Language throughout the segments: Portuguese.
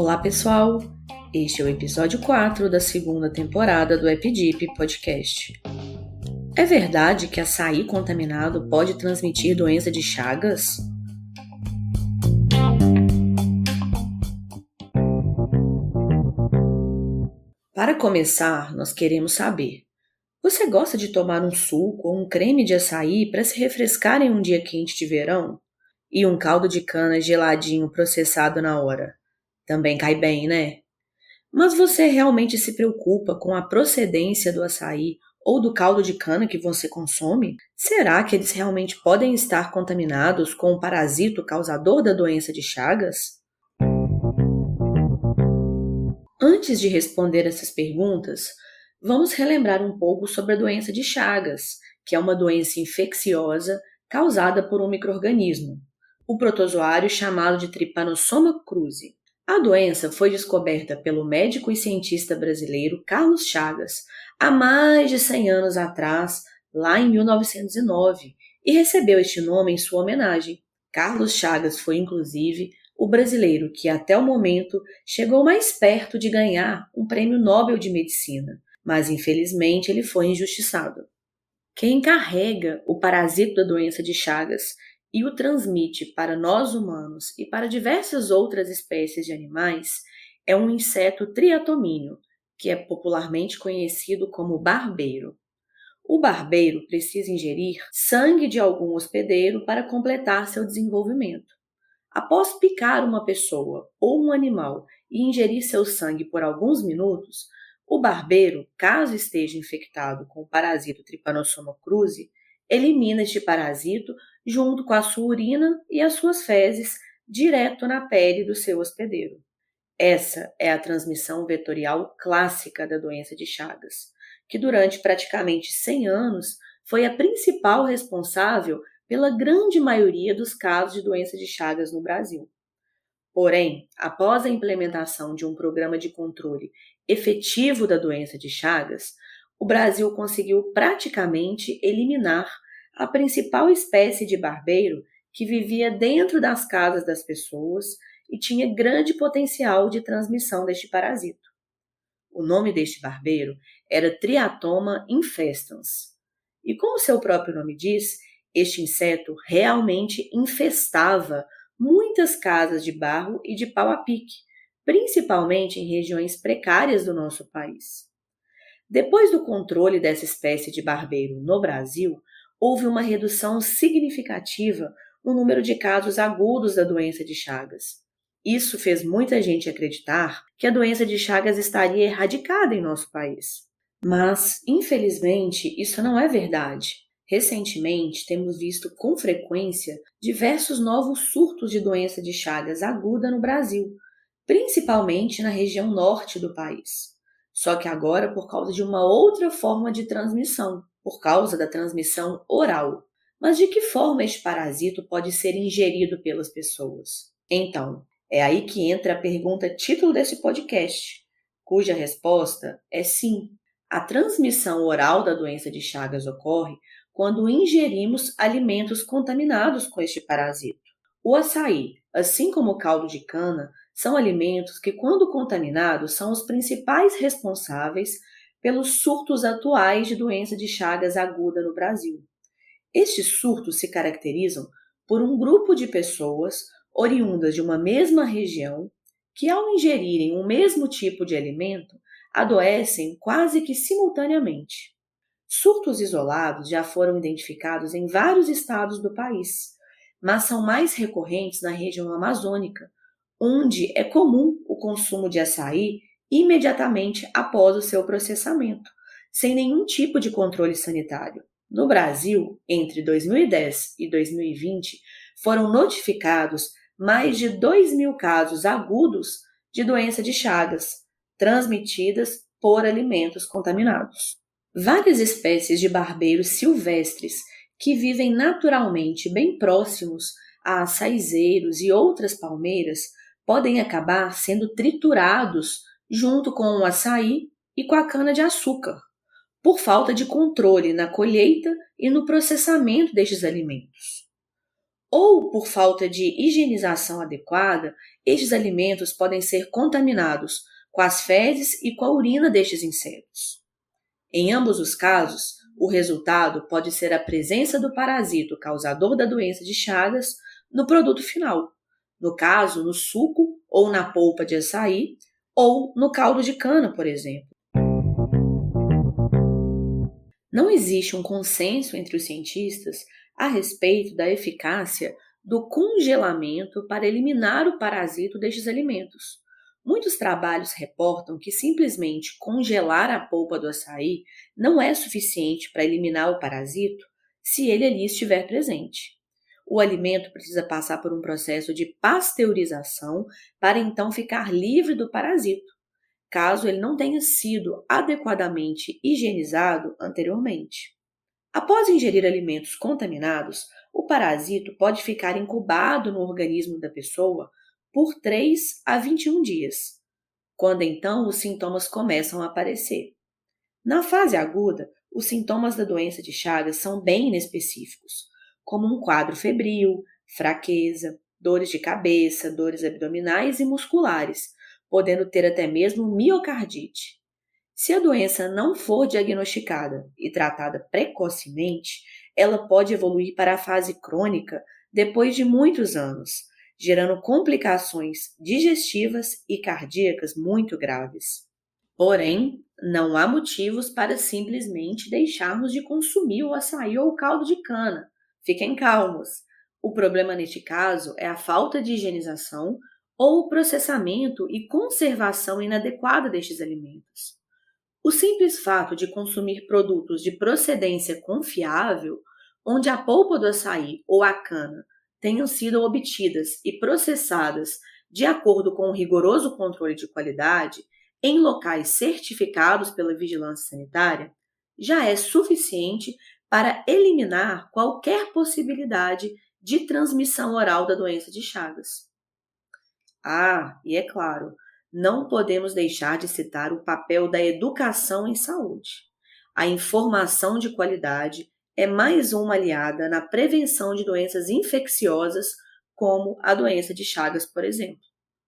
Olá, pessoal! Este é o episódio 4 da segunda temporada do EpiDip Podcast. É verdade que açaí contaminado pode transmitir doença de Chagas? Para começar, nós queremos saber: você gosta de tomar um suco ou um creme de açaí para se refrescar em um dia quente de verão? E um caldo de cana geladinho processado na hora? Também cai bem, né? Mas você realmente se preocupa com a procedência do açaí ou do caldo de cana que você consome? Será que eles realmente podem estar contaminados com o parasito causador da doença de Chagas? Antes de responder essas perguntas, vamos relembrar um pouco sobre a doença de Chagas, que é uma doença infecciosa causada por um micro-organismo, o protozoário chamado de Trypanosoma cruzi. A doença foi descoberta pelo médico e cientista brasileiro Carlos Chagas há mais de 100 anos atrás, lá em 1909, e recebeu este nome em sua homenagem. Carlos Chagas foi, inclusive, o brasileiro que, até o momento, chegou mais perto de ganhar um prêmio Nobel de Medicina, mas infelizmente ele foi injustiçado. Quem carrega o parasito da doença de Chagas e o transmite para nós humanos e para diversas outras espécies de animais é um inseto triatomínio, que é popularmente conhecido como barbeiro. O barbeiro precisa ingerir sangue de algum hospedeiro para completar seu desenvolvimento. Após picar uma pessoa ou um animal e ingerir seu sangue por alguns minutos, o barbeiro, caso esteja infectado com o parasito Trypanosoma cruzi, elimina este parasito junto com a sua urina e as suas fezes direto na pele do seu hospedeiro. Essa é a transmissão vetorial clássica da doença de Chagas, que durante praticamente 100 anos foi a principal responsável pela grande maioria dos casos de doença de Chagas no Brasil. Porém, após a implementação de um programa de controle efetivo da doença de Chagas, o Brasil conseguiu praticamente eliminar a principal espécie de barbeiro que vivia dentro das casas das pessoas e tinha grande potencial de transmissão deste parasito. O nome deste barbeiro era Triatoma infestans. E como seu próprio nome diz, este inseto realmente infestava muitas casas de barro e de pau a pique, principalmente em regiões precárias do nosso país. Depois do controle dessa espécie de barbeiro no Brasil, houve uma redução significativa no número de casos agudos da doença de Chagas. Isso fez muita gente acreditar que a doença de Chagas estaria erradicada em nosso país. Mas, infelizmente, isso não é verdade. Recentemente, temos visto com frequência diversos novos surtos de doença de Chagas aguda no Brasil, principalmente na região norte do país. Só que agora por causa de uma outra forma de transmissão, por causa da transmissão oral. Mas de que forma este parasito pode ser ingerido pelas pessoas? Então, é aí que entra a pergunta título desse podcast, cuja resposta é sim. A transmissão oral da doença de Chagas ocorre quando ingerimos alimentos contaminados com este parasito. O açaí, assim como o caldo de cana, são alimentos que, quando contaminados, são os principais responsáveis pelos surtos atuais de doença de Chagas aguda no Brasil. Estes surtos se caracterizam por um grupo de pessoas oriundas de uma mesma região que, ao ingerirem o mesmo tipo de alimento, adoecem quase que simultaneamente. Surtos isolados já foram identificados em vários estados do país, mas são mais recorrentes na região amazônica, onde é comum o consumo de açaí imediatamente após o seu processamento, sem nenhum tipo de controle sanitário. No Brasil, entre 2010 e 2020, foram notificados mais de 2.000 casos agudos de doença de Chagas, transmitidas por alimentos contaminados. Várias espécies de barbeiros silvestres que vivem naturalmente bem próximos a açaizeiros e outras palmeiras podem acabar sendo triturados junto com o açaí e com a cana-de-açúcar, por falta de controle na colheita e no processamento destes alimentos. ou por falta de higienização adequada, estes alimentos podem ser contaminados com as fezes e com a urina destes insetos. Em ambos os casos, o resultado pode ser a presença do parasito causador da doença de Chagas no produto final, no caso, no suco ou na polpa de açaí, ou no caldo de cana, por exemplo. Não existe um consenso entre os cientistas a respeito da eficácia do congelamento para eliminar o parasito destes alimentos. Muitos trabalhos reportam que simplesmente congelar a polpa do açaí não é suficiente para eliminar o parasito se ele ali estiver presente. O alimento precisa passar por um processo de pasteurização para então ficar livre do parasito, caso ele não tenha sido adequadamente higienizado anteriormente. Após ingerir alimentos contaminados, o parasito pode ficar incubado no organismo da pessoa por 3 a 21 dias, quando então os sintomas começam a aparecer. Na fase aguda, os sintomas da doença de Chagas são bem inespecíficos, como um quadro febril, fraqueza, dores de cabeça, dores abdominais e musculares, podendo ter até mesmo miocardite. Se a doença não for diagnosticada e tratada precocemente, ela pode evoluir para a fase crônica depois de muitos anos, gerando complicações digestivas e cardíacas muito graves. Porém, não há motivos para simplesmente deixarmos de consumir o açaí ou o caldo de cana. Fiquem calmos. O problema neste caso é a falta de higienização ou o processamento e conservação inadequada destes alimentos. O simples fato de consumir produtos de procedência confiável, onde a polpa do açaí ou a cana tenham sido obtidas e processadas de acordo com um rigoroso controle de qualidade, em locais certificados pela vigilância sanitária, já é suficiente para eliminar qualquer possibilidade de transmissão oral da doença de Chagas. Ah, e é claro, não podemos deixar de citar o papel da educação em saúde. A informação de qualidade é mais uma aliada na prevenção de doenças infecciosas, como a doença de Chagas, por exemplo.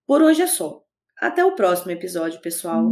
Por hoje é só. Até o próximo episódio, pessoal!